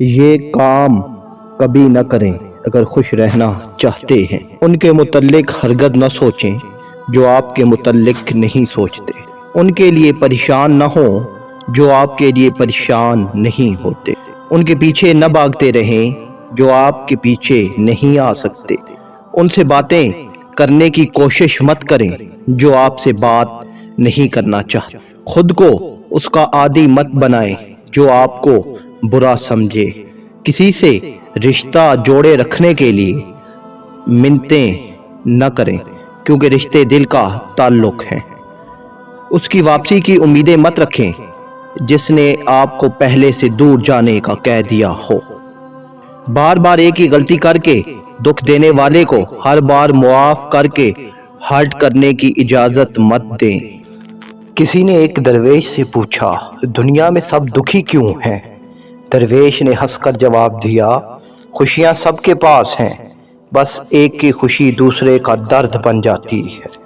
یہ کام کبھی نہ کریں اگر خوش رہنا چاہتے ہیں۔ ان کے متعلق ہرگز نہ سوچیں جو آپ کے متعلق نہیں سوچتے۔ ان کے لیے پریشان نہ ہوں جو آپ کے لیے پریشان نہیں ہوتے۔ ان کے پیچھے نہ بھاگتے رہیں جو آپ کے پیچھے نہیں آ سکتے۔ ان سے باتیں کرنے کی کوشش مت کریں جو آپ سے بات نہیں کرنا چاہتے۔ خود کو اس کا عادی مت بنائیں جو آپ کو برا سمجھے۔ کسی سے رشتہ جوڑے رکھنے کے لیے منتیں نہ کریں کیونکہ رشتے دل کا تعلق ہیں۔ اس کی واپسی کی امیدیں مت رکھیں جس نے آپ کو پہلے سے دور جانے کا کہہ دیا ہو۔ بار بار ایک ہی غلطی کر کے دکھ دینے والے کو ہر بار معاف کر کے ہرٹ کرنے کی اجازت مت دیں۔ کسی نے ایک درویش سے پوچھا، دنیا میں سب دکھی کیوں ہیں؟ درویش نے ہنس کر جواب دیا، خوشیاں سب کے پاس ہیں، بس ایک کی خوشی دوسرے کا درد بن جاتی ہے۔